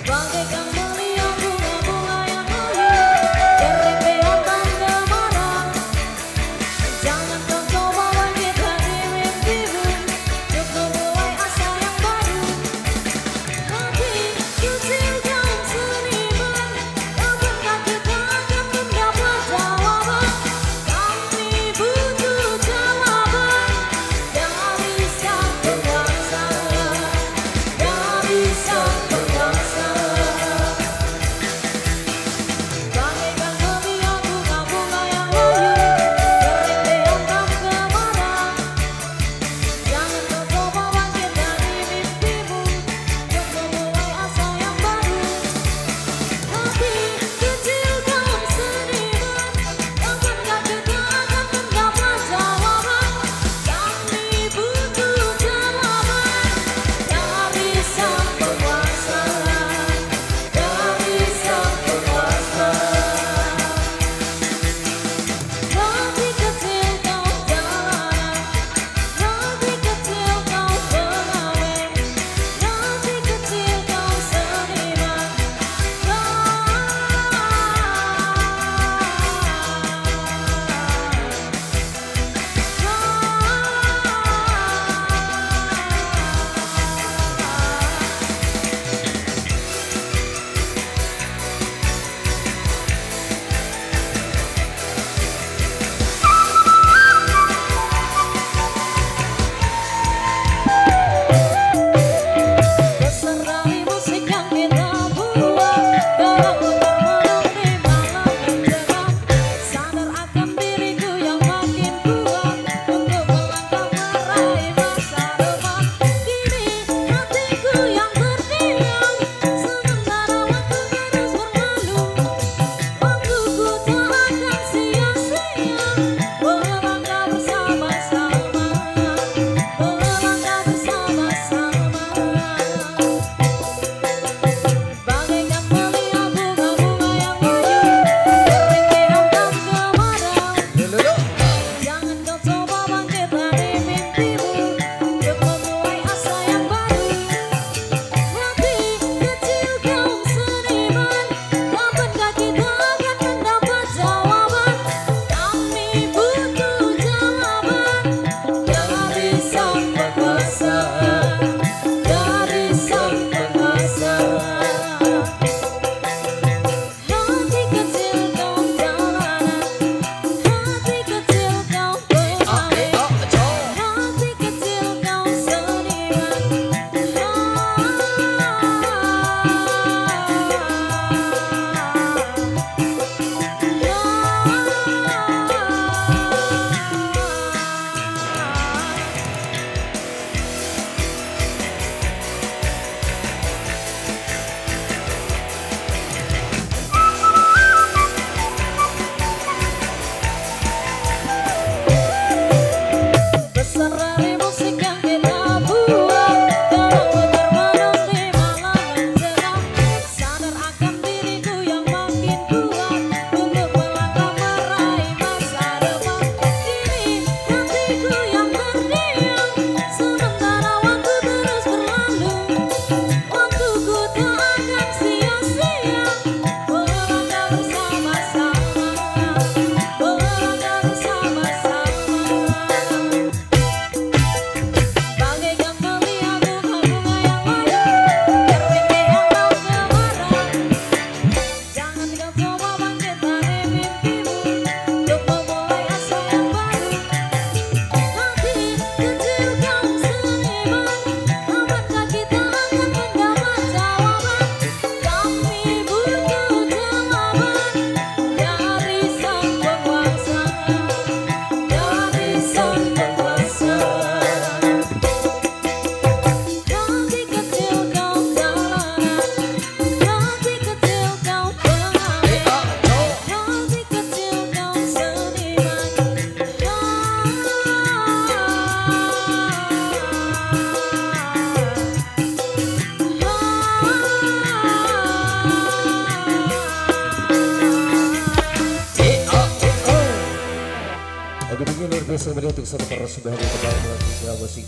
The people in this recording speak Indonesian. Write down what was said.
Bagaikan melihat bunga-bunga yang layu berlebihan dan gemarang. Jangan kau coba bangkit dari mimpimu, untuk memulai asa yang baru. Hati kecil kaum seniman, kapankah kita akan mendapat jawaban? Kami butuh jawaban dari sang penguasa, dari sang penguasa. Bagaikan melihat bunga-bunga yang layu berlebihan dan gemarang. Jangan kau coba bangkit dari mimpimu, untuk memulai asa yang baru. Hati kecil kaum seniman, kapankah kita akan mendapat jawaban? Kami butuh jawaban dari sang penguasa, dari sang penguasa. Hati kecil kau jalanan, hati kecil kau pengamen, hati kecil kau seniman. Besar dari musik yang kita buat, dalam putar menemani malam mencekam. Sadar akan diriku yang makin kuat, untuk melangkah meraih masa depan. Kini hatiku yang terdiam, sementara waktu terus berlalu. Waktuku tak akan sia-sia, melangkah bersama-sama, melangkah bersama-sama. Bagaikan melihat bunga-bunga yang layu berlebihan dan gemarang. Jangan kau coba bangkit dari mimpimu, untuk memulai asa yang baru. Hati kecil kaum seniman, kapankah kita akan mendapat jawaban? Kami butuh jawaban dari sang penguasa, dari sang penguasa. Hati kecil kau jalanan, hati kecil kau pengamen, hati kecil kau seniman. Besar dari musik yang kita buat, dalam putar menemani malam mencekam. Sadar akan diriku yang makin kuat, untuk melangkah meraih masa depan. Kini hatiku yang terdiam, sementara waktu terus berlalu. Waktuku tak akan sia-sia, melangkah bersama-sama, melangkah bersama-sama. Bagaikan melihat bunga-bunga yang layu berlebihan dan gemarang. Jangan kau coba bangkit dari mimpimu, untuk memulai asa yang baru. Hati kecil kaum seniman, kapankah kita akan mendapat jawaban? Kami butuh jawaban dari sang penguasa, dari sang penguasa. Hati kecil kau jalanan, hati kecil kau pengamen, hati kecil kau seniman. Lagu ini luar biasa untuk satu para sudah di kembali musik